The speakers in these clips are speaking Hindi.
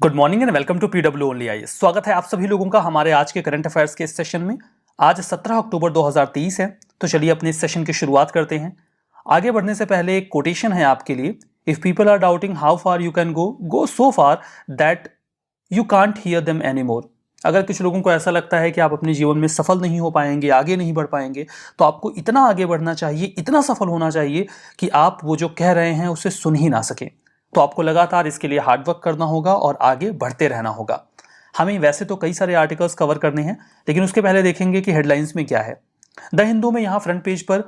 Good morning and welcome to PW only IAS. स्वागत है आप सभी लोगों का हमारे आज के करंट अफेयर्स के इस सेशन में। आज 17 अक्टूबर 2023 है, तो चलिए अपने इस सेशन की शुरुआत करते हैं। आगे बढ़ने से पहले एक कोटेशन है आपके लिए। If people are doubting how far you can go so far that you can't hear them any more. अगर कुछ लोगों को ऐसा लगता है कि आप अपने जीवन में सफल नहीं हो पाएंगे, आगे नहीं बढ़ पाएंगे, तो आपको इतना आगे बढ़ना चाहिए, इतना सफल होना चाहिए कि आप वो जो कह रहे हैं उसे सुन ही ना सके। तो आपको लगातार इसके लिए हार्डवर्क करना होगा और आगे बढ़ते रहना होगा। हमें वैसे तो कई सारे आर्टिकल्स कवर करने हैं, लेकिन उसके पहले देखेंगे कि हेडलाइंस में क्या है। द हिंदू में यहाँ फ्रंट पेज पर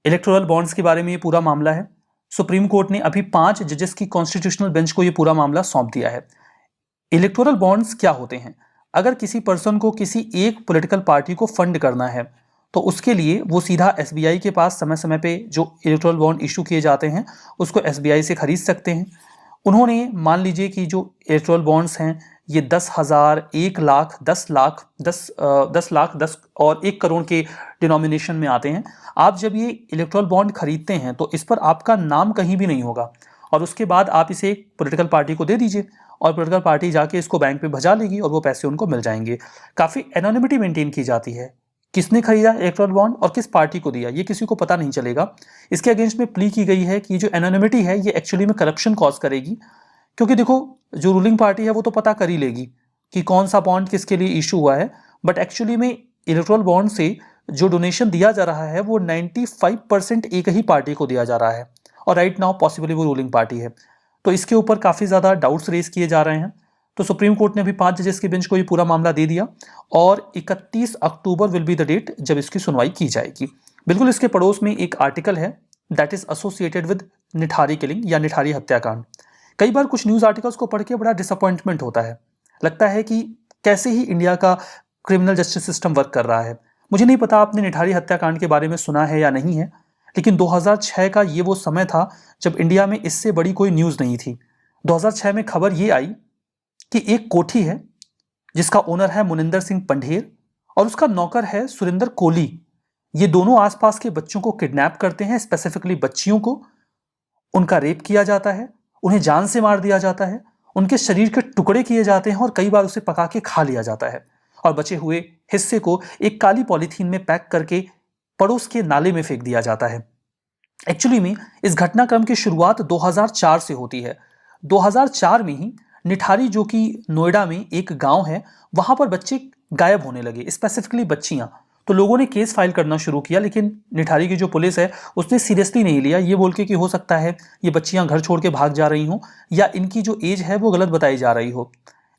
इलेक्टोरल बॉन्ड्स के बारे में ये पूरा मामला है। सुप्रीम कोर्ट ने अभी 5 जजेस की कॉन्स्टिट्यूशनल बेंच को ये पूरा मामला सौंप दिया है। इलेक्टोरल बॉन्ड्स क्या होते हैं? अगर किसी पर्सन को किसी एक पॉलिटिकल पार्टी को फंड करना है तो उसके लिए वो सीधा एसबीआई के पास समय समय पे जो इलेक्टोरल बॉन्ड इशू किए जाते हैं उसको एसबीआई से खरीद सकते हैं। उन्होंने मान लीजिए कि जो इलेक्टोरल बॉन्ड्स हैं ये 10,000, 1,00,000, 10,00,000, 10,00,000, 10 और 1 करोड़ के डिनोमिनेशन में आते हैं। आप जब ये इलेक्टोरल बॉन्ड खरीदते हैं तो इस पर आपका नाम कहीं भी नहीं होगा और उसके बाद आप इसे एक पॉलिटिकल पार्टी को दे दीजिए और पॉलिटिकल पार्टी जाके इसको बैंक पे भजा लेगी और वो पैसे उनको मिल जाएंगे। काफ़ी एनोनिमिटी मेंटेन की जाती है। किसने खरीदा इलेक्टोरल बॉन्ड और किस पार्टी को दिया ये किसी को पता नहीं चलेगा। इसके अगेंस्ट में प्ली की गई है कि जो एनोनिमिटी है ये एक्चुअली में करप्शन कॉज करेगी, क्योंकि देखो जो रूलिंग पार्टी है वो तो पता कर ही लेगी कि कौन सा बॉन्ड किसके लिए इशू हुआ है, बट एक्चुअली में इलेक्टोरल बॉन्ड से जो डोनेशन दिया जा रहा है वो 95% एक ही पार्टी को दिया जा रहा है और राइट नाउ पॉसिबली वो रूलिंग पार्टी है। तो इसके ऊपर काफ़ी ज़्यादा डाउट्स रेज किए जा रहे हैं। तो सुप्रीम कोर्ट ने अभी 5 जजेस की बेंच को ये पूरा मामला दे दिया और 31 अक्टूबर विल बी द डेट जब इसकी सुनवाई की जाएगी। बिल्कुल इसके पड़ोस में एक आर्टिकल है that is associated with Nithari killing या निठारी हत्याकांड। कई बार कुछ न्यूज़ आर्टिकल्स को पढ़ के बड़ा डिसअपॉइंटमेंट होता है। लगता है कि कैसे ही इंडिया का क्रिमिनल जस्टिस सिस्टम वर्क कर रहा है। मुझे नहीं पता आपने निठारी हत्याकांड के बारे में सुना है या नहीं है, लेकिन 2006 का ये वो समय था जब इंडिया में इससे बड़ी कोई न्यूज़ नहीं थी। 2006 में खबर ये आई कि एक कोठी है जिसका ओनर है मुनिंदर सिंह पंढेर और उसका नौकर है सुरिंदर कोली। ये दोनों आसपास के बच्चों को किडनैप करते हैं, स्पेसिफिकली बच्चियों को। उनका रेप किया जाता है, उन्हें जान से मार दिया जाता है, उनके शरीर के टुकड़े किए जाते हैं और कई बार उसे पका के खा लिया जाता है और बचे हुए हिस्से को एक काली पॉलीथीन में पैक करके पड़ोस के नाले में फेंक दिया जाता है। एक्चुअली में इस घटनाक्रम की शुरुआत 2004 से होती है। 2004 में ही निठारी, जो कि नोएडा में एक गांव है, वहां पर बच्चे गायब होने लगे, स्पेसिफिकली बच्चियां। तो लोगों ने केस फाइल करना शुरू किया, लेकिन निठारी की जो पुलिस है उसने सीरियसली नहीं लिया, ये बोल के कि हो सकता है ये बच्चियां घर छोड़ के भाग जा रही हों या इनकी जो एज है वो गलत बताई जा रही हो।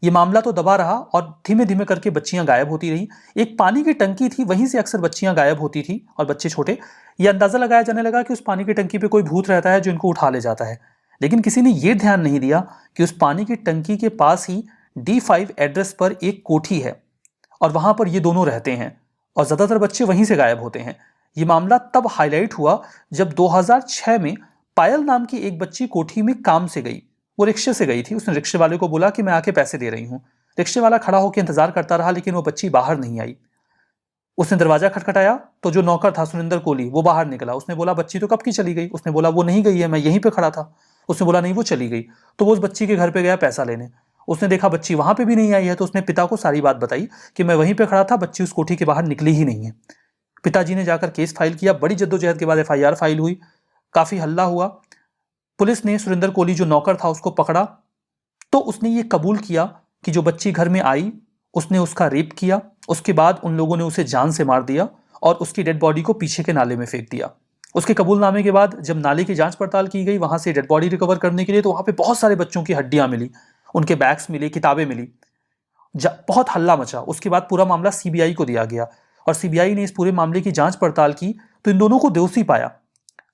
ये मामला तो दबा रहा और धीमे धीमे करके बच्चियां गायब होती रही। एक पानी की टंकी थी, वहीं से अक्सर बच्चियां गायब होती थी और बच्चे छोटे। ये अंदाजा लगाया जाने लगा कि उस पानी की टंकी पे कोई भूत रहता है जो इनको उठा ले जाता है, लेकिन किसी ने यह ध्यान नहीं दिया कि उस पानी की टंकी के पास ही D5 एड्रेस पर एक कोठी है और वहां पर ये दोनों रहते हैं और ज्यादातर बच्चे वहीं से गायब होते हैं। ये मामला तब हाईलाइट हुआ जब 2006 में पायल नाम की एक बच्ची कोठी में काम से गई। वो रिक्शे से गई थी। उसने रिक्शे वाले को बोला कि मैं आके पैसे दे रही हूँ। रिक्शे वाला खड़ा होकर इंतजार करता रहा, लेकिन वो बच्ची बाहर नहीं आई। उसने दरवाजा खटखटाया तो जो नौकर था सुरिंदर कोहली वो बाहर निकला। उसने बोला बच्ची तो कब की चली गई? उसने बोला वो नहीं गई है, मैं यहीं पे खड़ा था। उसने बोला नहीं वो चली गई। तो वो उस बच्ची के घर पे गया पैसा लेने। उसने देखा बच्ची वहां पे भी नहीं आई है, तो उसने पिता को सारी बात बताई कि मैं वहीं पे खड़ा था, बच्ची उस कोठी के बाहर निकली ही नहीं है। पिताजी ने जाकर केस फाइल किया। बड़ी जद्दोजहद के बाद FIR फाइल हुई, काफी हल्ला हुआ। पुलिस ने सुरिंदर कोहली जो नौकर था उसको पकड़ा तो उसने ये कबूल किया कि जो बच्ची घर में आई उसने उसका रेप किया। उसके बाद उन लोगों ने उसे जान से मार दिया और उसकी डेड बॉडी को पीछे के नाले में फेंक दिया। उसके कबूलनामे के बाद जब नाले की जांच पड़ताल की गई वहां से डेड बॉडी रिकवर करने के लिए, तो वहां पे बहुत सारे बच्चों की हड्डियां मिली, उनके बैग्स मिले, किताबें मिली। बहुत हल्ला मचा। उसके बाद पूरा मामला CBI को दिया गया और CBI ने इस पूरे मामले की जांच पड़ताल की तो इन दोनों को दोषी पाया।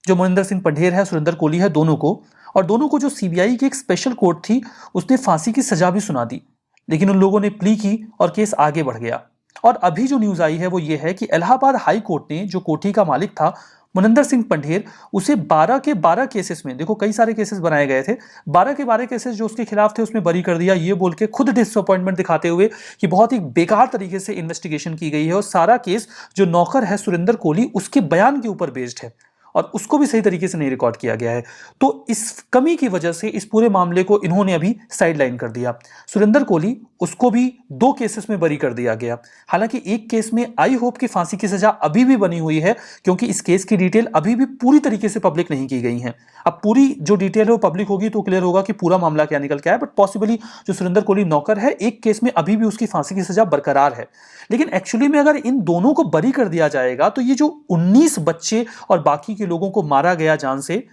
जो मुनिंदर सिंह पंढेर है, सुरिंदर कोहली है, दोनों को जो CBI की एक स्पेशल कोर्ट थी उसने फांसी की सजा भी सुना दी, लेकिन उन लोगों ने प्ली की और केस आगे बढ़ गया। और अभी जो न्यूज आई है वो ये है कि इलाहाबाद हाई कोर्ट ने जो कोठी का मालिक था मुनिंदर सिंह पंढेर, उसे 12 के 12 केसेस में, देखो कई सारे केसेस बनाए गए थे, 12 के 12 केसेस जो उसके खिलाफ थे उसमें बरी कर दिया, ये बोल के खुद डिसअपॉइंटमेंट दिखाते हुए कि बहुत ही बेकार तरीके से इन्वेस्टिगेशन की गई है और सारा केस जो नौकर है सुरिंदर कोहली उसके बयान के ऊपर बेस्ड है। और उसको भी सही तरीके से नहीं रिकॉर्ड किया गया है। तो इस कमी की वजह से इस पूरे मामले को इन्होंने अभी साइडलाइन कर दिया। सुरेंद्र कोहली, उसको भी 2 केसेस में बरी कर दिया गया। हालांकि एक केस में आई होप की फांसी की सजा अभी भी बनी हुई है, क्योंकि इस केस की डिटेल अभी भी पूरी तरीके से पब्लिक नहीं की गई है। अब पूरी जो डिटेल है वो पब्लिक होगी तो क्लियर होगा कि पूरा मामला क्या निकल के आया। बट पॉसिबली जो सुरेंद्र कोहली नौकर है, एक केस में अभी भी उसकी फांसी की सजा बरकरार है। लेकिन एक्चुअली में अगर इन दोनों को बरी कर दिया जाएगा तो ये जो 19 बच्चे और बाकी के लोगों को मारा गया जान से,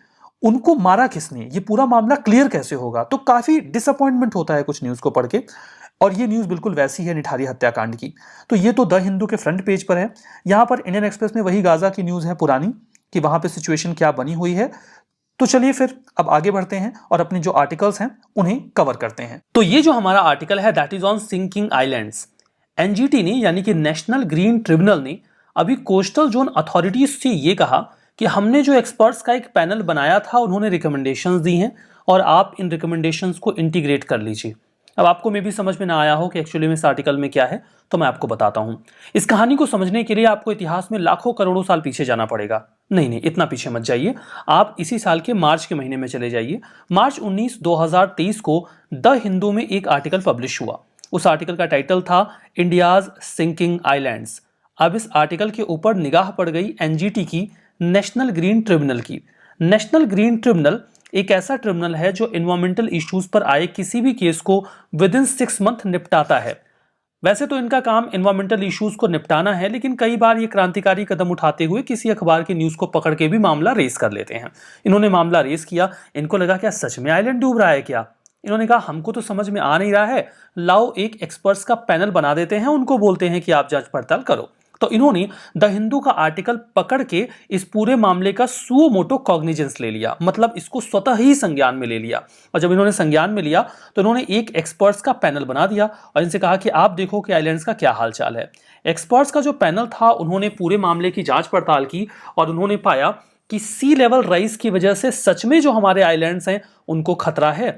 उनको मारा किसने, ये पूरा मामला क्लियर कैसे होगा? तो काफी डिसअपॉइंटमेंट होता है कुछ न्यूज को पढ़ के। और ये न्यूज बिल्कुल वैसी है निठारी हत्याकांड की। तो ये तो द हिंदू के फ्रंट पेज पर है। यहां पर इंडियन एक्सप्रेस में वही गाजा की न्यूज है पुरानी, कि वहां पे सिचुएशन क्या बनी हुई है। तो चलिए फिर अब आगे बढ़ते हैं और अपने जो आर्टिकल्स हैं उन्हें कवर करते हैं। तो ये जो हमारा आर्टिकल है that is on sinking islands. NGT ने यानी कि नेशनल ग्रीन ट्रिब्यूनल ने अभी कोस्टल जोन अथॉरिटीज से ये कहा कि हमने जो एक्सपर्ट्स का एक पैनल बनाया था उन्होंने रिकमेंडेशंस दी हैं और आप इन रिकमेंडेशंस को इंटीग्रेट कर लीजिए। अब आपको मे भी समझ में ना आया हो कि एक्चुअली में इस आर्टिकल में क्या है, तो मैं आपको बताता हूं। इस कहानी को समझने के लिए आपको इतिहास में लाखों करोड़ों साल पीछे जाना पड़ेगा। नहीं, इतना पीछे मत जाइए। आप इसी साल के मार्च के महीने में चले जाइए। मार्च 19 2023 को द हिंदू में एक आर्टिकल पब्लिश हुआ। उस आर्टिकल का टाइटल था इंडियाज सिंकिंग आइलैंड्स। अब इस आर्टिकल के ऊपर निगाह पड़ गई एनजीटी की, नेशनल ग्रीन ट्रिब्यूनल की। नेशनल ग्रीन ट्रिब्यूनल एक ऐसा ट्रिब्यूनल है जो एनवायरमेंटल इश्यूज पर आए किसी भी केस को विद इन 6 मंथ निपटाता है। वैसे तो इनका काम एनवायरमेंटल इश्यूज को निपटाना है, लेकिन कई बार ये क्रांतिकारी कदम उठाते हुए किसी अखबार की न्यूज को पकड़ के भी मामला रेस कर लेते हैं। इन्होंने मामला रेस किया। इनको लगा क्या सच में आइलैंड डूब रहा है क्या? इन्होंने कहा हमको तो समझ में आ नहीं रहा है, लाओ एक एक्सपर्ट्स का पैनल बना देते हैं, उनको बोलते हैं कि आप जांच पड़ताल करो। तो इन्होंने द हिंदू का आर्टिकल पकड़ के इस पूरे मामले का सुओ मोटो कॉग्निजेंस ले लिया, मतलब इसको स्वतः ही संज्ञान में ले लिया। और जब इन्होंने संज्ञान में लिया तो इन्होंने एक एक्सपर्ट्स का पैनल बना दिया और इनसे कहा कि आप देखो कि आइलैंड्स का क्या हाल चाल है। एक्सपर्ट्स का जो पैनल था उन्होंने पूरे मामले की जांच पड़ताल की और उन्होंने पाया कि सी लेवल राइज की वजह से सच में जो हमारे आइलैंड्स हैं उनको खतरा है।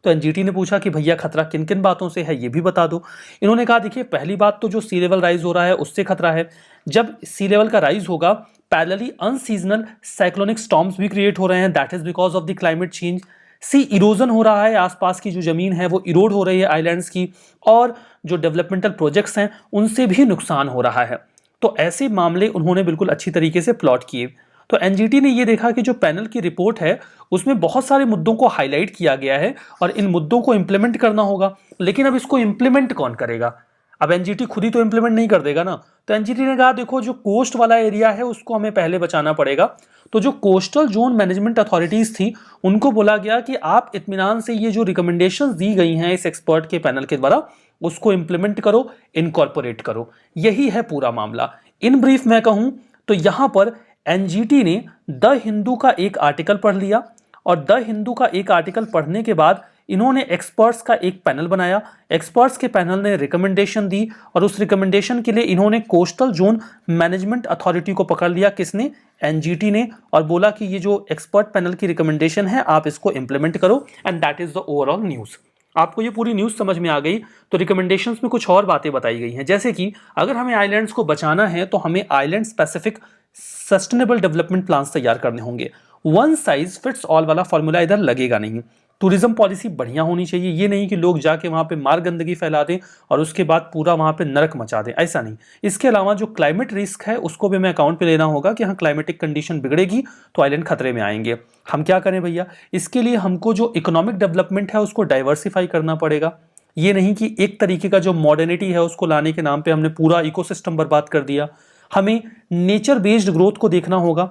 तो एनजीटी ने पूछा कि भैया खतरा किन किन बातों से है ये भी बता दो। इन्होंने कहा देखिए पहली बात तो जो सी लेवल राइज हो रहा है उससे खतरा है। जब सी लेवल का राइज होगा पैरेलली अनसीजनल साइक्लोनिक स्टॉर्म्स भी क्रिएट हो रहे हैं, that is because of the climate change. Sea erosion हो रहा है, आसपास की जो जमीन है वो इरोड हो रही है आइलैंड्स की, और जो डेवलपमेंटल प्रोजेक्ट्स हैं उनसे भी नुकसान हो रहा है। तो ऐसे मामले उन्होंने बिल्कुल अच्छी तरीके से प्लॉट किए। तो एनजीटी ने यह देखा कि जो पैनल की रिपोर्ट है उसमें बहुत सारे मुद्दों को हाईलाइट किया गया है और इन मुद्दों को इंप्लीमेंट करना होगा। लेकिन अब इसको इंप्लीमेंट कौन करेगा? अब एनजीटी खुद ही तो इंप्लीमेंट नहीं कर देगा ना। तो एनजीटी ने कहा देखो जो कोस्ट वाला एरिया है उसको हमें पहले बचाना पड़ेगा। तो जो कोस्टल जोन मैनेजमेंट अथॉरिटीज थी उनको बोला गया कि आप इत्मीनान से ये जो रिकमेंडेशंस दी गई हैं इस एक्सपर्ट के पैनल के द्वारा उसको इंप्लीमेंट करो, इनकॉर्पोरेट करो। यही है पूरा मामला। इन ब्रीफ मैं कहूं तो यहां पर एनजीटी ने द हिंदू का एक आर्टिकल पढ़ लिया और द हिंदू का एक आर्टिकल पढ़ने के बाद इन्होंने एक्सपर्ट्स का एक पैनल बनाया। एक्सपर्ट्स के पैनल ने रिकमेंडेशन दी और उस रिकमेंडेशन के लिए इन्होंने कोस्टल जोन मैनेजमेंट अथॉरिटी को पकड़ लिया। किसने? एनजीटी ने। और बोला कि ये जो एक्सपर्ट पैनल की रिकमेंडेशन है आप इसको इंप्लीमेंट करो and that is the overall news. आपको ये पूरी न्यूज़ समझ में आ गई तो रिकमेंडेशंस में कुछ और बातें बताई गई हैं, जैसे कि अगर हमें आइलैंड्स को बचाना है तो हमें island specific sustainable development plans तैयार करने होंगे। वन साइज फिट्स ऑल वाला फॉर्मूला इधर लगेगा नहीं। टूरिज्म पॉलिसी बढ़िया होनी चाहिए, ये नहीं कि लोग जाके वहां पे मार गंदगी फैला दें और उसके बाद पूरा वहां पे नरक मचा दें, ऐसा नहीं। इसके अलावा जो क्लाइमेट रिस्क है उसको भी हमें अकाउंट पे लेना होगा कि हाँ क्लाइमेटिक कंडीशन बिगड़ेगी तो आइलैंड खतरे में आएंगे। हम क्या करें भैया? इसके लिए हमको जो इकोनॉमिक डेवलपमेंट है उसको डाइवर्सिफाई करना पड़ेगा। ये नहीं कि एक तरीके का जो मॉडर्निटी है उसको लाने के नाम पे हमने पूरा इकोसिस्टम बर्बाद कर दिया। हमें नेचर बेस्ड ग्रोथ को देखना होगा,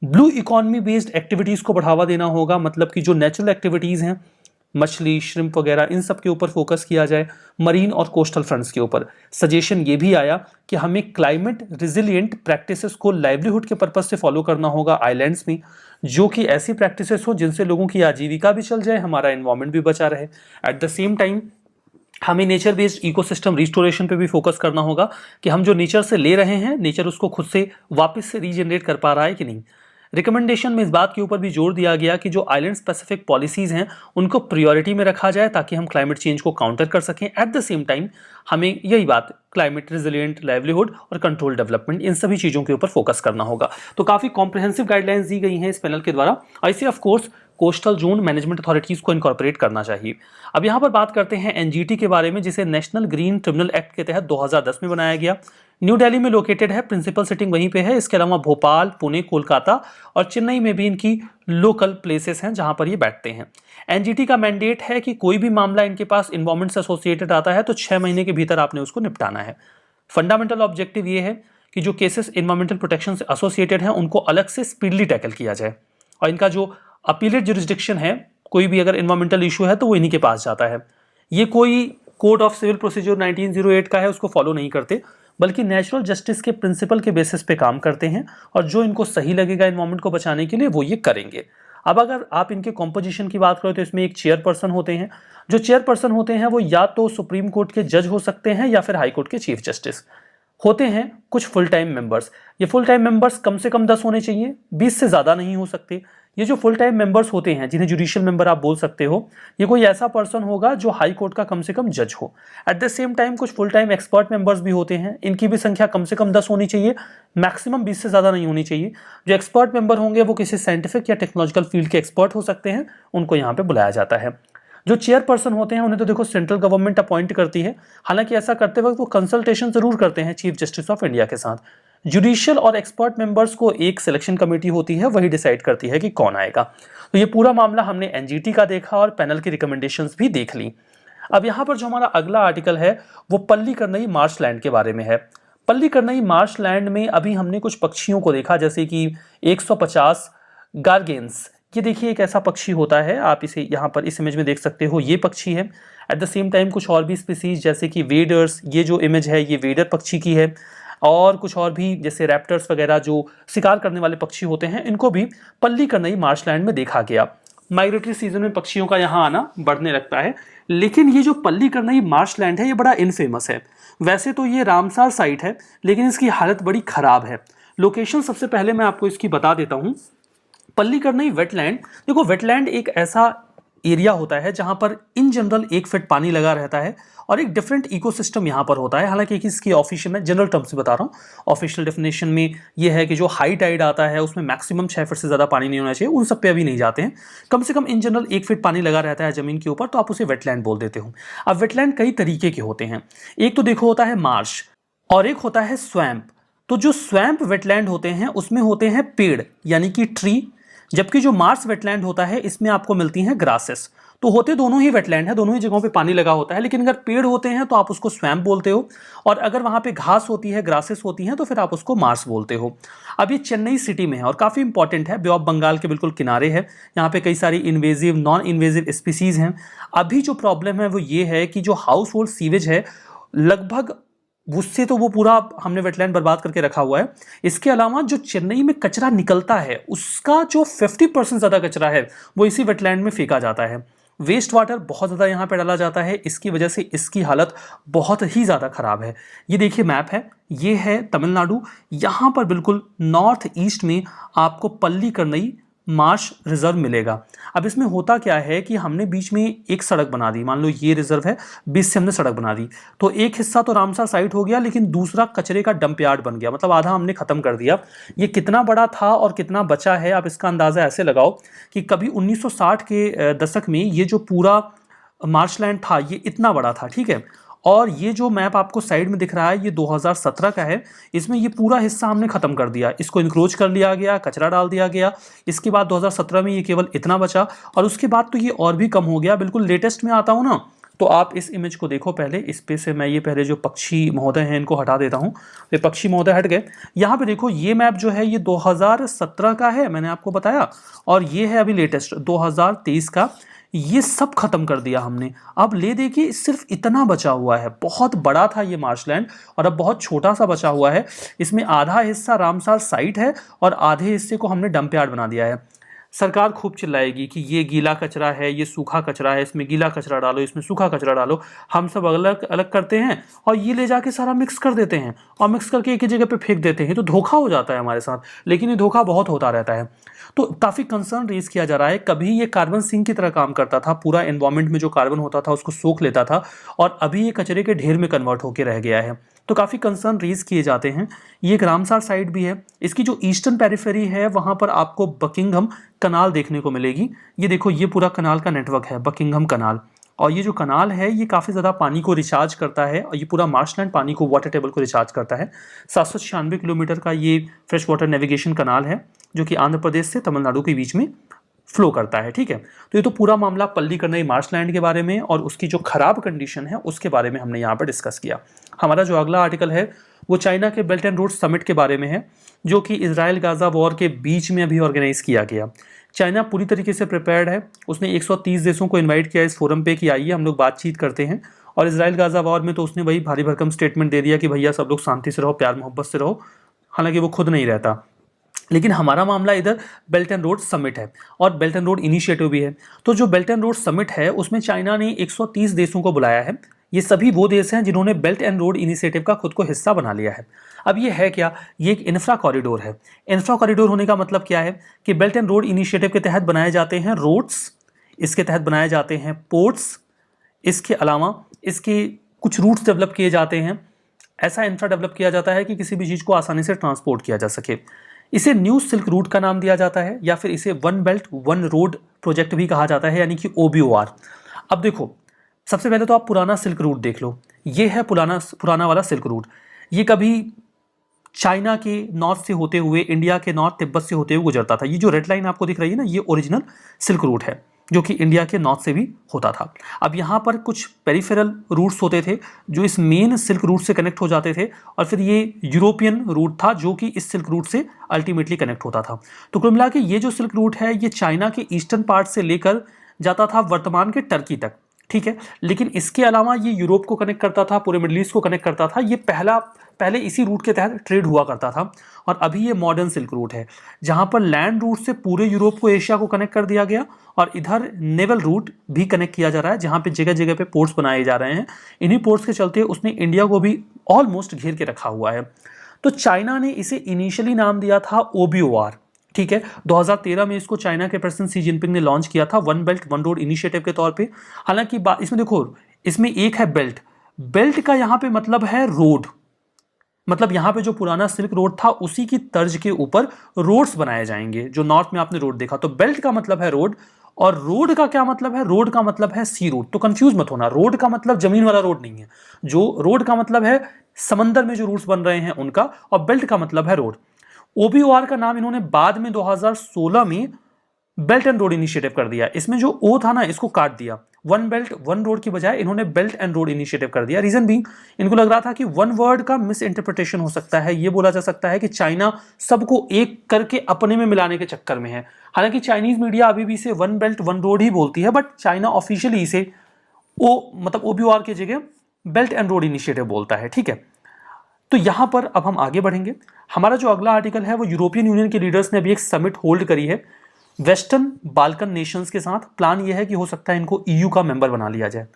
ब्लू इकोनॉमी बेस्ड एक्टिविटीज को बढ़ावा देना होगा, मतलब कि जो नेचुरल एक्टिविटीज हैं मछली, श्रिम्प वगैरह, इन सब के ऊपर फोकस किया जाए। मरीन और कोस्टल फ्रंट्स के ऊपर सजेशन ये भी आया कि हमें क्लाइमेट रिजिलियंट प्रैक्टिसेस को लाइवलीहुड के पर्पज से फॉलो करना होगा आइलैंड्स में, जो कि ऐसी प्रैक्टिसेस हो जिनसे लोगों की आजीविका भी चल जाए, हमारा एनवायरमेंट भी बचा रहे। एट द सेम टाइम हमें नेचर बेस्ड इकोसिस्टम रिस्टोरेशन पे भी फोकस करना होगा कि हम जो नेचर से ले रहे हैं नेचर उसको खुद से वापस से रीजनरेट कर पा रहा है कि नहीं। रिकमेंडेशन में इस बात के ऊपर भी जोर दिया गया कि जो आइलैंड स्पेसिफिक पॉलिसीज़ हैं उनको प्रायोरिटी में रखा जाए ताकि हम क्लाइमेट चेंज को काउंटर कर सकें। एट द सेम टाइम हमें यही बात क्लाइमेट रेजिलिएंट लाइवलीहुड और कंट्रोल डेवलपमेंट, इन सभी चीज़ों के ऊपर फोकस करना होगा। तो काफ़ी कॉम्प्रिहेंसिव गाइडलाइंस दी गई हैं इस पैनल के द्वारा। ऐसे of course coastal zone management authorities को इनकॉर्पोरेट करना चाहिए। अब यहाँ पर बात करते हैं एनजीटी के बारे में, जिसे नेशनल ग्रीन ट्रिब्यूनल एक्ट के तहत 2010 में बनाया गया। न्यू दिल्ली में लोकेटेड है, प्रिंसिपल सिटिंग वहीं पे है। इसके अलावा भोपाल, पुणे, कोलकाता और चेन्नई में भी इनकी लोकल प्लेसेस हैं जहां पर ये बैठते हैं। एनजीटी का मैंडेट है कि कोई भी मामला इनके पास इन्वायरमेंट से एसोसिएटेड आता है तो 6 महीने के भीतर आपने उसको निपटाना है। फंडामेंटल ऑब्जेक्टिव ये है कि जो केसेस इन्वायरमेंटल प्रोटेक्शन से एसोसिएटेड हैं उनको अलग से स्पीडली टैकल किया जाए, और इनका जो अपीलेट जुरिस्डिक्शन है, कोई भी अगर इन्वायरमेंटल इशू है तो वो इन्हीं के पास जाता है। ये कोई कोड ऑफ सिविल प्रोसीजर 1908 का है उसको फॉलो नहीं करते, बल्कि नेचुरल जस्टिस के प्रिंसिपल के बेसिस पे काम करते हैं, और जो इनको सही लगेगा इन्वायरमेंट को बचाने के लिए वो ये करेंगे। अब अगर आप इनके कॉम्पोजिशन की बात करें तो इसमें एक चेयरपर्सन होते हैं। जो चेयरपर्सन होते हैं वो या तो सुप्रीम कोर्ट के जज हो सकते हैं या फिर हाई कोर्ट के चीफ जस्टिस होते हैं। कुछ फुल टाइम मेंबर्स, ये फुल टाइम मेंबर्स कम से कम 10 होने चाहिए, 20 से ज़्यादा नहीं हो सकते। ये जो फुल टाइम मेंबर्स होते हैं, जिन्हें जुडिशियल मेंबर आप बोल सकते हो, ये कोई ऐसा पर्सन होगा जो हाई कोर्ट का कम से कम जज हो। एट द सेम टाइम कुछ फुल टाइम एक्सपर्ट मेंबर्स भी होते हैं, इनकी भी संख्या कम से कम 10 होनी चाहिए, मैक्सिमम 20 से ज़्यादा नहीं होनी चाहिए। जो एक्सपर्ट मेंबर होंगे वो किसी साइंटिफिक या टेक्नोलॉजिकल फील्ड के एक्सपर्ट हो सकते हैं, उनको यहाँ पे बुलाया जाता है। जो चेयरपर्सन होते हैं उन्हें तो देखो सेंट्रल गवर्नमेंट अपॉइंट करती है, हालांकि ऐसा करते वक्त वो कंसल्टेशन जरूर करते हैं चीफ जस्टिस ऑफ इंडिया के साथ। जुडिशियल और एक्सपर्ट मेंबर्स को एक सिलेक्शन कमेटी होती है, वही डिसाइड करती है कि कौन आएगा। तो ये पूरा मामला हमने एनजीटी का देखा और पैनल की रिकमेंडेशंस भी देख ली। अब यहाँ पर जो हमारा अगला आर्टिकल है वो पल्लीकरनई मार्शलैंड के बारे में है। पल्लीकरनई मार्शलैंड में अभी हमने कुछ पक्षियों को देखा, जैसे कि 150 गार्गेन्स। ये देखिए एक ऐसा पक्षी होता है, आप इसे यहाँ पर इस इमेज में देख सकते हो, ये पक्षी है। एट द सेम टाइम कुछ और भी स्पीसीज जैसे कि वेडर्स, ये जो इमेज है ये वेडर पक्षी की है, और कुछ और भी जैसे रैप्टर्स वगैरह जो शिकार करने वाले पक्षी होते हैं, इनको भी पल्लीकरनई मार्शलैंड में देखा गया। माइग्रेटरी सीजन में पक्षियों का यहाँ आना बढ़ने लगता है, लेकिन ये जो पल्लीकरनई मार्शलैंड है ये बड़ा इनफेमस है। वैसे तो ये रामसार साइट है, लेकिन इसकी हालत बड़ी खराब है। लोकेशन सबसे पहले मैं आपको इसकी बता देता हूँ। पल्लीकरनई वेटलैंड, देखो वेटलैंड एक ऐसा एरिया होता है जहां पर इन जनरल 1 फीट पानी लगा रहता है और एक डिफरेंट इकोसिस्टम यहां पर होता है। हालांकि इसकी ऑफिशियल, मैं जनरल टर्म्स में बता रहा हूं, ऑफिशियल डेफिनेशन में ये है कि जो हाई टाइड आता है उसमें मैक्सिमम 6 फीट से ज़्यादा पानी नहीं होना चाहिए। उन सब पे अभी नहीं जाते हैं, कम से कम इन जनरल 1 फीट पानी लगा रहता है ज़मीन के ऊपर, तो आप उसे वेटलैंड बोल देते हो। अब वेटलैंड कई तरीके के होते हैं, एक तो देखो होता है मार्श और एक होता है स्वैम्प। तो जो स्वैम्प वेटलैंड होते हैं उसमें होते हैं पेड़ यानी कि ट्री, जबकि जो मार्श वेटलैंड होता है इसमें आपको मिलती हैं ग्रासेस। तो होते दोनों ही वेटलैंड है, दोनों ही जगहों पे पानी लगा होता है, लेकिन अगर पेड़ होते हैं तो आप उसको स्वैम्प बोलते हो, और अगर वहाँ पे घास होती है, ग्रासेस होती हैं, तो फिर आप उसको मार्श बोलते हो। अब ये चेन्नई सिटी में है और काफ़ी इंपॉर्टेंट है, बे ऑफ बंगाल के बिल्कुल किनारे है। यहाँ पे कई सारी इन्वेजिव, नॉन इन्वेजिव स्पीसीज़ हैं। अभी जो प्रॉब्लम है वो ये है कि जो हाउस होल्ड सीवेज है लगभग उससे तो वो पूरा हमने वेटलैंड बर्बाद करके रखा हुआ है। इसके अलावा जो चेन्नई में कचरा निकलता है उसका जो 50% ज़्यादा कचरा है वो इसी वेटलैंड में फेंका जाता है। वेस्ट वाटर बहुत ज़्यादा यहाँ पे डाला जाता है, इसकी वजह से इसकी हालत बहुत ही ज़्यादा ख़राब है। ये देखिए मैप है, ये है तमिलनाडु, यहाँ पर बिल्कुल नॉर्थ ईस्ट में आपको पल्लीकरनई मार्श रिजर्व मिलेगा। अब इसमें होता क्या है कि हमने बीच में एक सड़क बना दी, मान लो ये रिजर्व है, बीच से हमने सड़क बना दी, तो एक हिस्सा तो रामसार साइट हो गया, लेकिन दूसरा कचरे का डंप यार्ड बन गया, मतलब आधा हमने खत्म कर दिया। ये कितना बड़ा था और कितना बचा है, आप इसका अंदाज़ा ऐसे लगाओ कि कभी 1960 के दशक में ये जो पूरा मार्शलैंड था ये इतना बड़ा था, ठीक है। और ये जो मैप आपको साइड में दिख रहा है ये 2017 का है, इसमें ये पूरा हिस्सा हमने ख़त्म कर दिया, इसको इंक्रोच कर लिया गया, कचरा डाल दिया गया। इसके बाद 2017 में ये केवल इतना बचा, और उसके बाद तो ये और भी कम हो गया। बिल्कुल लेटेस्ट में आता हूँ ना, तो आप इस इमेज को देखो पहले, इस पे से मैं ये पहले जो पक्षी महोदय हैं इनको हटा देता हूँ। ये पक्षी महोदय हट गए। यहाँ पे देखो ये मैप जो है ये 2017 का है, मैंने आपको बताया, और ये है अभी लेटेस्ट 2023 का। ये सब खत्म कर दिया हमने। अब ले देखिए सिर्फ इतना बचा हुआ है, बहुत बड़ा था ये मार्शलैंड और अब बहुत छोटा सा बचा हुआ है। इसमें आधा हिस्सा रामसार साइट है और आधे हिस्से को हमने डंप यार्ड बना दिया है। सरकार खूब चिल्लाएगी कि ये गीला कचरा है, ये सूखा कचरा है, इसमें गीला कचरा डालो, इसमें सूखा कचरा डालो, हम सब अलग अलग करते हैं और ये ले जाके सारा मिक्स कर देते हैं और मिक्स करके एक ही जगह पे फेंक देते हैं। तो धोखा हो जाता है हमारे साथ, लेकिन ये धोखा बहुत होता रहता है। तो काफ़ी कंसर्न रेज किया जा रहा है। कभी ये कार्बन सिंक की तरह काम करता था, पूरा एनवायरमेंट में जो कार्बन होता था उसको सोख लेता था, और अभी ये कचरे के ढेर में कन्वर्ट होकर रह गया है। तो काफ़ी कंसर्न रेज किए जाते हैं। ये एक रामसार साइट भी है। इसकी जो ईस्टर्न पेरिफेरी है वहाँ पर आपको बकिंघम कनाल देखने को मिलेगी। ये देखो, ये पूरा कनाल का नेटवर्क है, बकिंघम कनाल। और ये जो कनाल है ये काफ़ी ज़्यादा पानी को रिचार्ज करता है, और ये पूरा मार्शलैंड पानी को, वाटर टेबल को रिचार्ज करता है। 796 किलोमीटर का ये फ्रेश वाटर नेविगेशन कनाल है, जो कि आंध्र प्रदेश से तमिलनाडु के बीच में फ्लो करता है। ठीक है, तो ये तो पूरा मामला पल्लीकरनई मार्शलैंड के बारे में और उसकी जो खराब कंडीशन है उसके बारे में हमने यहाँ पर डिस्कस किया। हमारा जो अगला आर्टिकल है वो चाइना के बेल्ट एंड रोड समिट के बारे में है, जो कि इजराइल गाजा वॉर के बीच में अभी ऑर्गेनाइज किया गया। चाइना पूरी तरीके से प्रिपेयर्ड है। उसने 130 देशों को इनवाइट किया इस फोरम पे कि आइए हम लोग बातचीत करते हैं। और इजराइल गाजा वॉर में तो उसने वही भारी भरकम स्टेटमेंट दे दिया कि भैया सब लोग शांति से रहो, प्यार मोहब्बत से रहो, हालांकि वो खुद नहीं रहता। लेकिन हमारा मामला इधर बेल्ट एंड रोड समिट है और बेल्ट एंड रोड इनिशिएटिव भी है। तो जो बेल्ट एंड रोड समिट है उसमें चाइना ने 130 देशों को बुलाया है। ये सभी वो देश हैं जिन्होंने बेल्ट एंड रोड इनिशिएटिव का खुद को हिस्सा बना लिया है। अब ये है क्या? ये एक इंफ्रा कॉरिडोर है। इंफ्रा कॉरिडोर होने का मतलब क्या है कि बेल्ट एंड रोड इनिशिएटिव के तहत बनाए जाते हैं रोड्स, इसके तहत बनाए जाते हैं पोर्ट्स, इसके अलावा इसके कुछ रूट्स डेवलप किए जाते हैं। ऐसा इंफ्रा डेवलप किया जाता है कि किसी भी चीज़ को आसानी से ट्रांसपोर्ट किया जा सके। इसे न्यू सिल्क रूट का नाम दिया जाता है, या फिर इसे one belt one road project भी कहा जाता है, यानी कि OBOR। अब देखो, सबसे पहले तो आप पुराना सिल्क रूट देख लो। ये है पुराना वाला सिल्क रूट। ये कभी चाइना के नॉर्थ से होते हुए इंडिया के नॉर्थ तिब्बत से होते हुए गुजरता था। ये जो रेड लाइन आपको दिख रही है ना, ये ओरिजिनल सिल्क रूट है, जो कि इंडिया के नॉर्थ से भी होता था। अब यहाँ पर कुछ पेरिफेरल रूट्स होते थे जो इस मेन सिल्क रूट से कनेक्ट हो जाते थे, और फिर ये यूरोपियन रूट था जो कि इस सिल्क रूट से अल्टीमेटली कनेक्ट होता था। तो कुल मिला के ये जो सिल्क रूट है ये चाइना के ईस्टर्न पार्ट से लेकर जाता था वर्तमान के टर्की तक। ठीक है, लेकिन इसके अलावा ये यूरोप को कनेक्ट करता था, पूरे मिडल ईस्ट को कनेक्ट करता था। ये पहले इसी रूट के तहत ट्रेड हुआ करता था, और अभी ये मॉडर्न सिल्क रूट है जहां पर लैंड रूट से पूरे यूरोप को एशिया को कनेक्ट कर दिया गया, और इधर नेवल रूट भी कनेक्ट किया जा रहा है, जहां पे जगह जगह पे पोर्ट्स बनाए जा रहे हैं। इन्हीं पोर्ट्स के चलते उसने इंडिया को भी ऑलमोस्ट घेर के रखा हुआ है। तो चाइना ने इसे इनिशियली नाम दिया था OBOR। ठीक है, 2013 में इसको चाइना के प्रेसिडेंट शी जिनपिंग ने लॉन्च किया था one belt one road initiative के तौर पे। हालांकि इसमें देखो, इसमें एक है बेल्ट। बेल्ट का यहाँ पे मतलब है रोड, मतलब यहाँ पे जो पुराना सिल्क रोड था उसी की तर्ज के ऊपर रोड्स बनाए जाएंगे। जो नॉर्थ में आपने रोड देखा, तो बेल्ट का मतलब है रोड, और रोड का क्या मतलब है? रोड का मतलब है सी रूट। तो कंफ्यूज मत होना, रोड का मतलब जमीन वाला रोड नहीं है। जो रोड का मतलब है समंदर में जो रूट्स बन रहे हैं उनका, और बेल्ट का मतलब है रोड। OBOR का नाम इन्होंने बाद में 2016 में बेल्ट एंड रोड इनिशिएटिव कर दिया। इसमें जो ओ था ना, इसको काट दिया। वन बेल्ट वन रोड की बजाय इन्होंने बेल्ट एंड रोड इनिशिएटिव कर दिया। रीजन भी, इनको लग रहा था कि वन वर्ड का मिस इंटरप्रिटेशन हो सकता है। ये बोला जा सकता है कि चाइना सबको एक करके अपने में मिलाने के चक्कर में है। हालांकि चाइनीज मीडिया अभी भी इसे वन बेल्ट वन रोड ही बोलती है, बट चाइना ऑफिशियली इसे OBOR की जगह बेल्ट एंड रोड इनिशिएटिव बोलता है। ठीक है, तो यहां पर अब हम आगे बढ़ेंगे। हमारा जो अगला आर्टिकल है वो यूरोपियन यूनियन के लीडर्स ने अभी एक समिट होल्ड करी है वेस्टर्न बाल्कन नेशंस के साथ। प्लान ये है कि हो सकता है इनको EU का मेंबर बना लिया जाए।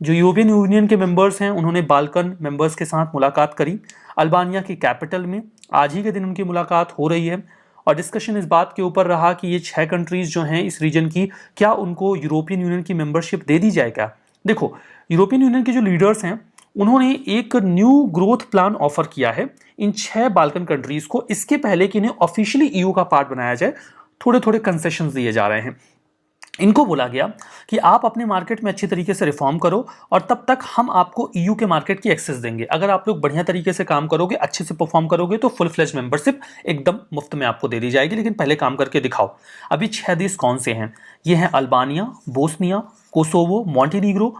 जो यूरोपियन यूनियन के मेंबर्स हैं उन्होंने बाल्कन मेंबर्स के साथ मुलाकात करी अल्बानिया की कैपिटल में। आज ही के दिन उनकी मुलाकात हो रही है, और डिस्कशन इस बात के ऊपर रहा कि ये 6 कंट्रीज जो हैं इस रीजन की, क्या उनको यूरोपियन यूनियन की मेंबरशिप दे दी जाए क्या। देखो, यूरोपियन यूनियन के जो लीडर्स हैं उन्होंने एक न्यू ग्रोथ प्लान ऑफर किया है इन 6 बाल्कन कंट्रीज को, इसके पहले कि इन्हें ऑफिशियली EU का पार्ट बनाया जाए। थोड़े थोड़े कंसेशंस दिए जा रहे हैं। इनको बोला गया कि आप अपने मार्केट में अच्छी तरीके से रिफॉर्म करो, और तब तक हम आपको EU के मार्केट की एक्सेस देंगे। अगर आप लोग बढ़िया तरीके से काम करोगे, अच्छे से परफॉर्म करोगे, तो फुल फ्लेज मेंबरशिप एकदम मुफ्त में आपको दे दी जाएगी। लेकिन पहले काम करके दिखाओ। अभी 6 देश कौन से हैं? ये हैं Albania, Bosnia, Kosovo, Montenegro,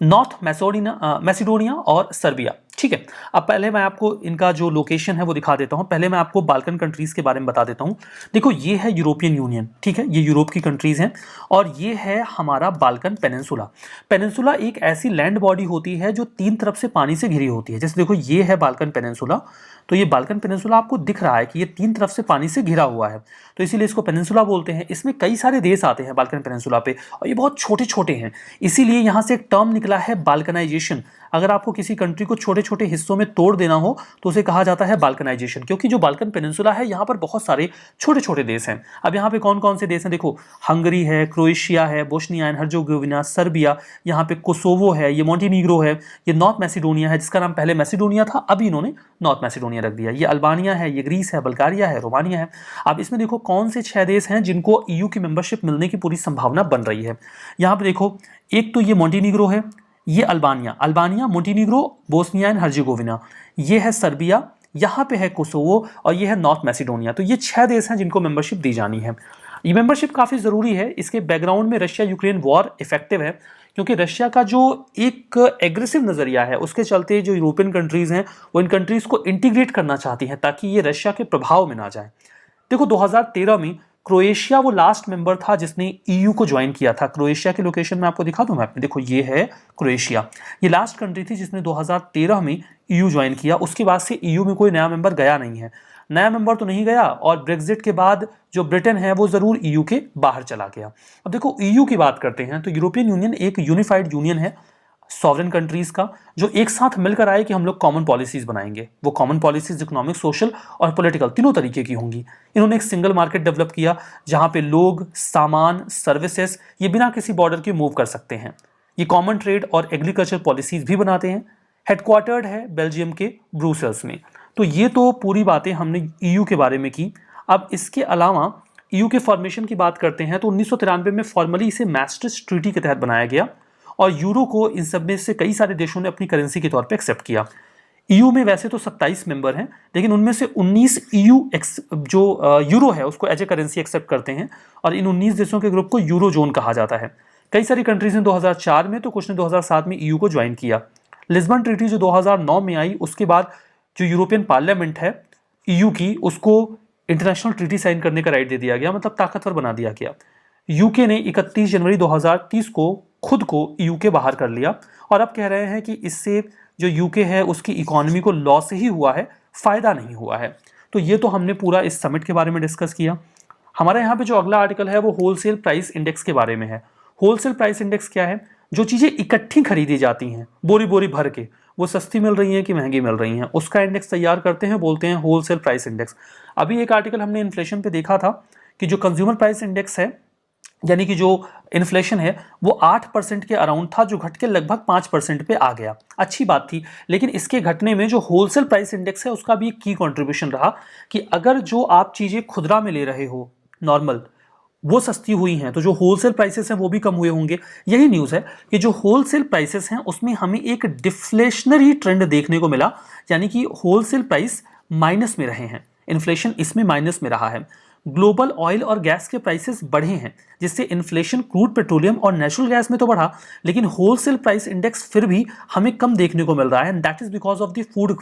North Macedonia और सर्बिया। ठीक है। अब पहले मैं आपको इनका जो लोकेशन है वो दिखा देता हूं। पहले मैं आपको बाल्कन कंट्रीज के बारे में बता देता हूं। देखो ये है यूरोपियन यूनियन, ठीक है, ये यूरोप की कंट्रीज हैं और ये है हमारा बाल्कन पेनिनसुला। पेनिनसुला एक ऐसी लैंड बॉडी होती है जो तीन तरफ से पानी से घिरी होती है। जैसे देखो ये है बाल्कन पेनिनसुला, तो ये बाल्कन पेनिनसुला आपको दिख रहा है कि ये तीन तरफ से पानी से घिरा हुआ है, तो इसीलिए इसको पेनिनसुला बोलते हैं। इसमें कई सारे देश आते हैं बाल्कन पेनिनसुला पे और ये बहुत छोटे छोटे हैं, इसीलिए यहाँ से एक टर्म निकला है बाल्कनाइजेशन। अगर आपको किसी कंट्री को छोटे छोटे हिस्सों में तोड़ देना हो तो उसे कहा जाता है बाल्कनाइजेशन, क्योंकि जो बाल्कन पेनिनसुला है यहाँ पर बहुत सारे छोटे छोटे देश हैं। अब यहाँ पे कौन कौन से देश हैं देखो, हंगरी है, क्रोएशिया है, बोस्निया एंड हर्जेगोविना, सर्बिया, यहाँ पे कोसोवो है, ये मोंटेनीग्रो है, ये नॉर्थ मैसिडोनिया है जिसका नाम पहले मैसिडोनिया था, अभी इन्होंने नॉर्थ मैसिडोनिया रख दिया, ये अल्बानिया है, ये ग्रीस है, बल्गारिया है, रोमानिया है। अब इसमें देखो कौन से 6 देश हैं जिनको ईयू की मेंबरशिप मिलने की पूरी संभावना बन रही है। यहाँ पे देखो एक तो ये मोंटेनीग्रो है, ये Albania, Montenegro, Bosnia and Herzegovina, ये है सर्बिया, यहाँ पे है कोसोवो और ये है नॉर्थ मैसिडोनिया। तो ये 6 देश हैं जिनको मेंबरशिप दी जानी है। ये मेंबरशिप काफ़ी ज़रूरी है। इसके बैकग्राउंड में रशिया यूक्रेन वॉर इफेक्टिव है, क्योंकि रशिया का जो एक एग्रेसिव नज़रिया है उसके चलते जो यूरोपियन कंट्रीज़ हैं वो इन कंट्रीज़ को इंटीग्रेट करना चाहती हैं ताकि ये रशिया के प्रभाव में ना जाए। देखो 2013 में क्रोएशिया वो लास्ट मेंबर था जिसने ईयू को ज्वाइन किया था। क्रोएशिया की लोकेशन मैं आपको दिखा दूं मैप में, देखो ये है क्रोएशिया, ये लास्ट कंट्री थी जिसने 2013 में ईयू ज्वाइन किया। उसके बाद से ईयू में कोई नया मेंबर गया नहीं है, नया मेंबर तो नहीं गया, और ब्रेक्जिट के बाद जो ब्रिटेन है वो जरूर ईयू के बाहर चला गया। अब देखो ईयू की बात करते हैं तो यूरोपियन यूनियन एक यूनिफाइड यूनियन है सॉवरेन कंट्रीज का, जो एक साथ मिलकर आए कि हम लोग कॉमन पॉलिसीज बनाएंगे। वो कॉमन पॉलिसीज इकोनॉमिक, सोशल और पॉलिटिकल तीनों तरीके की होंगी। इन्होंने एक सिंगल मार्केट डेवलप किया जहां पे लोग, सामान, सर्विसेज ये बिना किसी बॉर्डर के मूव कर सकते हैं। ये कॉमन ट्रेड और एग्रीकल्चर पॉलिसीज भी बनाते हैं। हेडक्वार्टर्ड है बेल्जियम के ब्रुसेल्स में। तो ये तो पूरी बातें हमने ईयू के बारे में की। अब इसके अलावा ईयू के फॉर्मेशन की बात करते हैं तो 1993 में फॉर्मली इसे मैस्ट्रिक्ट ट्रीटी के तहत बनाया गया और यूरो को इन सब में से कई सारे देशों ने अपनी करेंसी के तौर पे एक्सेप्ट किया। ईयू में वैसे तो 27 मेंबर हैं, लेकिन उनमें से 19 ईयू जो यूरो है उसको एज ए करेंसी एक्सेप्ट करते हैं और इन 19 देशों के ग्रुप को यूरो जोन कहा जाता है। कई सारी कंट्रीज ने 2004 में तो कुछ ने 2007 में ईयू को ज्वाइन किया। लिस्बन ट्रीटी जो 2009 में आई, उसके बाद जो यूरोपियन पार्लियामेंट है ईयू की, उसको इंटरनेशनल ट्रीटी साइन करने का राइट दे दिया गया, मतलब ताकतवर बना दिया गया। यूके ने 31 जनवरी 2030 को खुद को ईयू के बाहर कर लिया और अब कह रहे हैं कि इससे जो यूके है उसकी इकोनॉमी को लॉस ही हुआ है, फायदा नहीं हुआ है। तो ये तो हमने पूरा इस समिट के बारे में डिस्कस किया। हमारे यहाँ पे जो अगला आर्टिकल है वो होलसेल प्राइस इंडेक्स के बारे में है। होलसेल प्राइस इंडेक्स क्या है? जो चीजें इकट्ठी खरीदी जाती हैं बोरी बोरी भर के, वो सस्ती मिल रही हैं कि महंगी मिल रही हैं, उसका इंडेक्स तैयार करते हैं, बोलते हैं होलसेल प्राइस इंडेक्स। अभी एक आर्टिकल हमने इन्फ्लेशन पे देखा था कि जो कंज्यूमर प्राइस इंडेक्स है, यानी कि जो इन्फ्लेशन है, वो 8% के अराउंड था, जो घट के लगभग 5% पे आ गया। अच्छी बात थी, लेकिन इसके घटने में जो होलसेल प्राइस इंडेक्स है उसका भी एक की कंट्रीब्यूशन रहा कि अगर जो आप चीजें खुदरा में ले रहे हो नॉर्मल, वो सस्ती हुई हैं तो जो होलसेल प्राइसेस हैं वो भी कम हुए होंगे। यही न्यूज़ है कि जो होलसेल प्राइसेस हैं उसमें हमें एक डिफ्लेशनरी ट्रेंड देखने को मिला, यानी कि होलसेल प्राइस माइनस में रहे हैं, इन्फ्लेशन इसमें माइनस में रहा है। ग्लोबल ऑयल और गैस के प्राइसेस बढ़े हैं, जिससे इन्फ्लेशन क्रूड पेट्रोलियम और नेचुरल गैस में तो बढ़ा, लेकिन होलसेल प्राइस इंडेक्स फिर भी हमें कम देखने को मिल रहा है। That is because of the food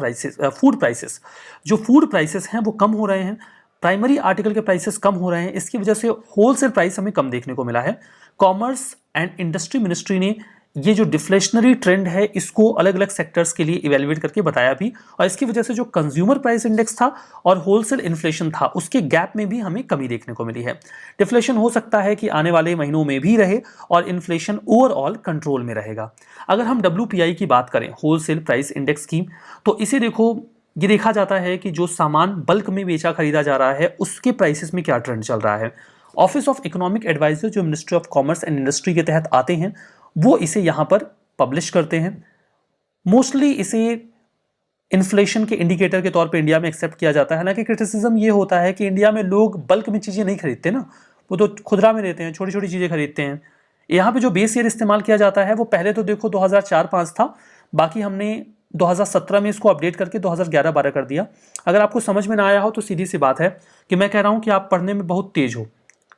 prices. जो फूड प्राइसेस हैं वो कम हो रहे हैं, प्राइमरी आर्टिकल के प्राइसेस कम हो रहे हैं, इसकी वजह से होलसेल प्राइस हमें कम देखने को मिला है। कॉमर्स एंड इंडस्ट्री मिनिस्ट्री ने ये जो डिफ्लेशनरी ट्रेंड है इसको अलग अलग सेक्टर्स के लिए इवेल्युएट करके बताया भी, और इसकी वजह से जो कंज्यूमर प्राइस इंडेक्स था और होलसेल इन्फ्लेशन था उसके गैप में भी हमें कमी देखने को मिली है। डिफ्लेशन हो सकता है कि आने वाले महीनों में भी रहे और इन्फ्लेशन ओवरऑल कंट्रोल में रहेगा। अगर हम WPI की बात करें, होलसेल प्राइस इंडेक्स की, तो इसे देखो, ये देखा जाता है कि जो सामान बल्क में बेचा खरीदा जा रहा है उसके प्राइसेस में क्या ट्रेंड चल रहा है। ऑफिस ऑफ इकोनॉमिक एडवाइजर जो ministry of commerce and industry के तहत आते हैं वो इसे यहाँ पर पब्लिश करते हैं। मोस्टली इसे इन्फ्लेशन के इंडिकेटर के तौर पे इंडिया में एक्सेप्ट किया जाता है। हालांकि क्रिटिसिज्म ये होता है कि इंडिया में लोग बल्क में चीज़ें नहीं खरीदते ना, वो तो खुदरा में लेते हैं, छोटी छोटी चीज़ें खरीदते हैं। यहाँ पे जो बेस ईयर इस्तेमाल किया जाता है वो पहले तो देखो 2004-05 था, बाकी हमने 2017 में इसको अपडेट करके 2011-12 कर दिया। अगर आपको समझ में ना आया हो तो सीधी सी बात है कि मैं कह रहा हूँ कि आप पढ़ने में बहुत तेज हो।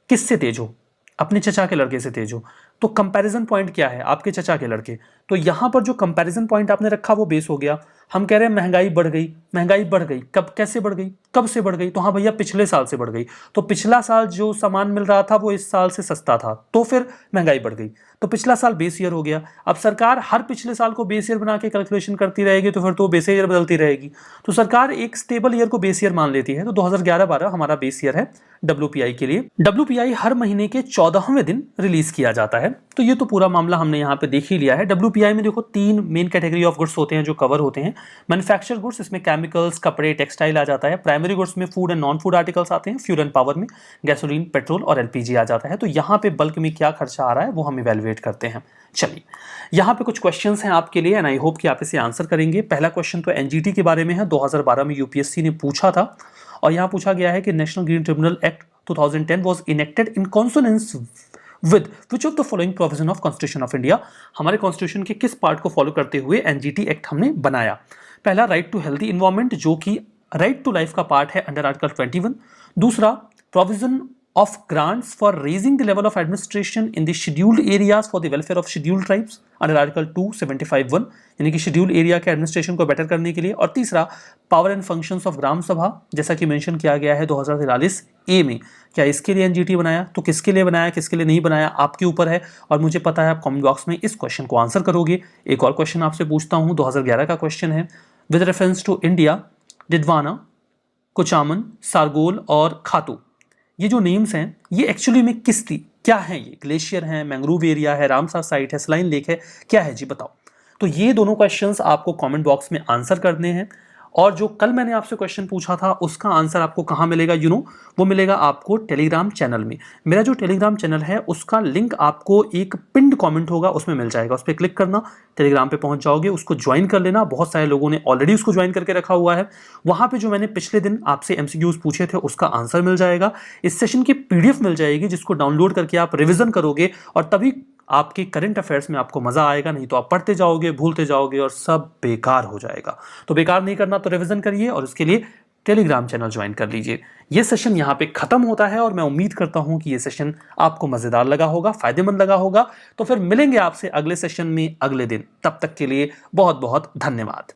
किससे तेज हो? अपने चचा के लड़के से तेज हो। तो कंपैरिजन पॉइंट क्या है? आपके चचा के लड़के। तो यहाँ पर जो कंपैरिजन पॉइंट आपने रखा वो बेस हो गया। हम कह रहे हैं महंगाई बढ़ गई, महंगाई बढ़ गई, कब कैसे बढ़ गई, कब से बढ़ गई? तो हाँ भैया पिछले साल से बढ़ गई। तो पिछला साल जो सामान मिल रहा था वो इस साल से सस्ता था, तो फिर महंगाई बढ़ गई। तो पिछला साल बेस ईयर हो गया। अब सरकार हर पिछले साल को बेस ईयर बना के कैलकुलेशन करती रहेगी तो फिर तो बेस ईयर बदलती रहेगी। तो सरकार एक स्टेबल ईयर को बेस ईयर मान लेती है। तो 2011-12 हमारा बेस ईयर है WPI के लिए। WPI हर महीने के 14वें दिन रिलीज किया जाता है। तो ये तो पूरा मामला हमने यहाँ पे देख ही लिया है। WPI में देखो 3 मेन कैटेगरी ऑफ गुड्स होते हैं जो कवर होते हैं। मैन्युफैक्चर गुड्स, इसमें केमिकल्स, कपड़े, टेक्सटाइल आ जाता है। प्राइमरी गुड्स में food and non food articles आते हैं। फ्यूल एंड पावर में गैसोलीन, पेट्रोल और LPG आ जाता है। तो यहाँ पे बल्क में क्या खर्चा आ रहा है वो हम इवेलुएट करते हैं। चलिए यहाँ पे कुछ क्वेश्चंस हैं आपके लिए एंड आई होप कि आप इसे आंसर करेंगे। पहला क्वेश्चन तो NGT के बारे में है। 2012 में UPSC ने पूछा था और यहाँ पूछा गया है कि national green tribunal act 2010 was enacted in consonance with which of the following provision of Constitution of India? हमारे कॉन्स्टिट्यूशन के किस पार्ट को फॉलो करते हुए NGT एक्ट हमने बनाया? पहला राइट टू हेल्दी इन्वायरमेंट जो कि राइट टू लाइफ का पार्ट है अंडर आर्टिकल 21। दूसरा provision of grants for raising the level of administration in the scheduled areas for the welfare of scheduled tribes under article 275(1) यानी कि scheduled area के एडमिनिस्ट्रेशन को बेटर करने के लिए। और तीसरा power and functions of gram सभा जैसा कि मेंशन किया गया है 2043A में। क्या इसके लिए NGT बनाया? तो किसके लिए बनाया, किसके लिए नहीं बनाया, आपके ऊपर है और मुझे पता है आप कमेंट बॉक्स में इस क्वेश्चन को आंसर करोगे। एक और क्वेश्चन आपसे पूछता हूँ, 2011 का क्वेश्चन है। With reference to India, Didwana, Kuchaman, Sargol और खातू, ये जो नेम्स हैं ये एक्चुअली में किस थी, क्या है? ये ग्लेशियर है, मैंग्रोव एरिया है, रामसार साइट है, सलाइन लेक है, क्या है जी बताओ। तो ये दोनों क्वेश्चंस आपको कमेंट बॉक्स में आंसर करने हैं। और जो कल मैंने आपसे क्वेश्चन पूछा था उसका आंसर आपको कहाँ मिलेगा वो मिलेगा आपको टेलीग्राम चैनल में। मेरा जो टेलीग्राम चैनल है उसका लिंक आपको एक पिंड कमेंट होगा उसमें मिल जाएगा, उस पर क्लिक करना, टेलीग्राम पे पहुंच जाओगे, उसको ज्वाइन कर लेना। बहुत सारे लोगों ने ऑलरेडी उसको ज्वाइन करके रखा हुआ है। वहां पे जो मैंने पिछले दिन आपसे MCQs पूछे थे उसका आंसर मिल जाएगा। इस सेशन की PDF मिल जाएगी जिसको डाउनलोड करके आप रिविजन करोगे और तभी आपके करंट अफेयर्स में आपको मजा आएगा। नहीं तो आप पढ़ते जाओगे, भूलते जाओगे और सब बेकार हो जाएगा। तो बेकार नहीं करना तो रिवीजन करिए और इसके लिए टेलीग्राम चैनल ज्वाइन कर लीजिए। ये सेशन यहाँ पे खत्म होता है और मैं उम्मीद करता हूँ कि ये सेशन आपको मजेदार लगा होगा, फायदेमंद लगा होगा। तो फिर मिलेंगे आपसे अगले सेशन में अगले दिन। तब तक के लिए बहुत बहुत धन्यवाद।